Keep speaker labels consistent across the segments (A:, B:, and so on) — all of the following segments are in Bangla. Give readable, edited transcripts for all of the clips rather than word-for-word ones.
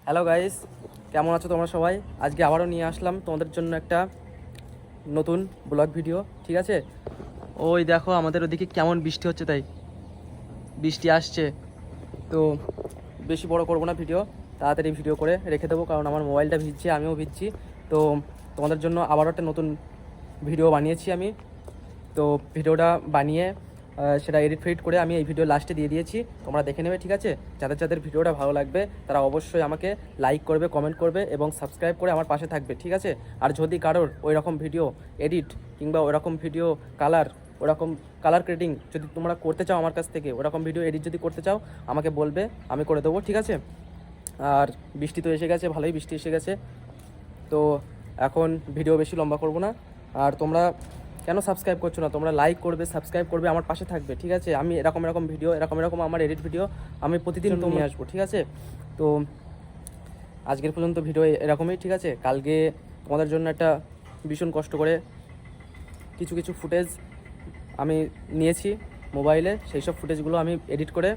A: হ্যালো গাইস, কেমন আছো তোমরা সবাই? আজকে আবারও নিয়ে আসলাম তোমাদের জন্য একটা নতুন ব্লগ ভিডিও। ঠিক আছে, ওই দেখো আমাদের ওদিকে কেমন বৃষ্টি হচ্ছে, তাই বৃষ্টি আসছে। তো বেশি বড় করবো না ভিডিও, তাড়াতাড়ি ভিডিও করে রেখে দেবো, কারণ আমার মোবাইলটা ভিজছে, আমিও ভিজছি। তো তোমাদের জন্য আবারও একটা নতুন ভিডিও বানিয়েছি আমি। তো ভিডিওটা বানিয়ে সেটা এডিট ফেডিট করে আমি এই ভিডিও লাস্টে দিয়ে দিয়েছি, তোমরা দেখে নেবে। ঠিক আছে, যাদের যাদের ভিডিওটা ভালো লাগবে তারা অবশ্যই আমাকে লাইক করবে, কমেন্ট করবে এবং সাবস্ক্রাইব করে আমার পাশে থাকবে। ঠিক আছে, আর যদি কারোর ওই রকম ভিডিও এডিট কিংবা ওইরকম ভিডিও ওরকম কালার গ্রেডিং যদি তোমরা করতে চাও আমার কাছ থেকে, ওরকম ভিডিও এডিট যদি করতে চাও আমাকে বলবে, আমি করে দেবো। ঠিক আছে, আর বৃষ্টি তো এসে গেছে, ভালোই বৃষ্টি এসে গেছে। তো এখন ভিডিও বেশি লম্বা করব না। আর তোমরা কেন সাবস্ক্রাইব করছো না? তোমরা লাইক করবে, সাবস্ক্রাইব করবে, আমার পাশে থাকবে। ঠিক আছে, আমি এরকম ভিডিও এরকম আমার এডিট ভিডিও আমি প্রতিদিন নিয়ে আসবো। ঠিক আছে, তো আজকের পর্যন্ত ভিডিও এরকমই। ঠিক আছে, কালকে তোমাদের জন্য একটা ভীষণ কষ্ট করে কিছু ফুটেজ আমি নিয়েছি মোবাইলে, সেই সব ফুটেজগুলো আমি এডিট করে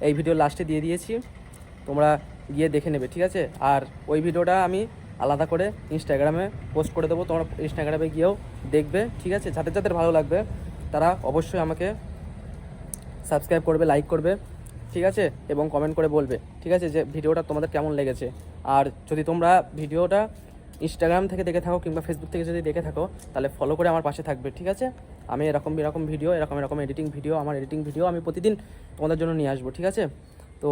A: এই ভিডিও লাস্টে দিয়ে দিয়েছি, তোমরা গিয়ে দেখে নেবে। ঠিক আছে, আর ওই ভিডিওটা আমি আলাদা করে ইনস্টাগ্রামে পোস্ট করে দেবো, তোমরা ইনস্টাগ্রামে গিয়েও দেখবে। ঠিক আছে, যাদের যাদের ভালো লাগবে তারা অবশ্যই আমাকে সাবস্ক্রাইব করবে, লাইক করবে। ঠিক আছে, এবং কমেন্ট করে বলবে। ঠিক আছে, যে ভিডিওটা তোমাদের কেমন লেগেছে। আর যদি তোমরা ভিডিওটা ইনস্টাগ্রাম থেকে দেখে থাকো কিংবা ফেসবুক থেকে যদি দেখে থাকো, তাহলে ফলো করে আমার পাশে থাকবে। ঠিক আছে, আমি এরকম ভিডিও এরকম এডিটিং ভিডিও, আমার এডিটিং ভিডিও আমি প্রতিদিন তোমাদের জন্য নিয়ে আসবো। ঠিক আছে, তো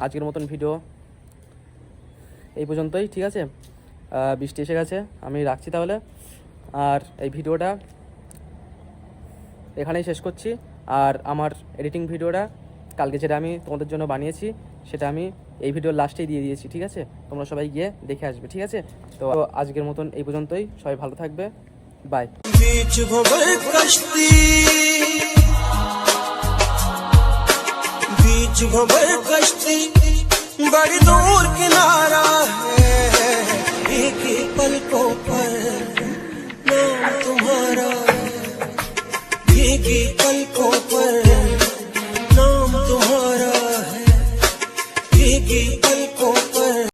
A: আজকের মতন ভিডিও এই পর্যন্তই। ঠিক আছে, বৃষ্টি এসে গেছে, আমি রাখছি তাহলে। আর এই ভিডিওটা এখানেই শেষ করছি। আর আমার এডিটিং ভিডিওটা কালকে যেটা আমি তোমাদের জন্য বানিয়েছি সেটা আমি এই ভিডিওর লাস্টেই দিয়ে দিয়েছি। ঠিক আছে, তোমরা সবাই গিয়ে দেখে আসবে। ঠিক আছে, তো আজকের মতন এই পর্যন্তই, সবাই ভালো থাকবে, বাই।
B: बड़ी दूर किनारा है, एक ही पलकों पर नाम तुम्हारा है, एक ही पलकों पर नाम तुम्हारा है, एक ही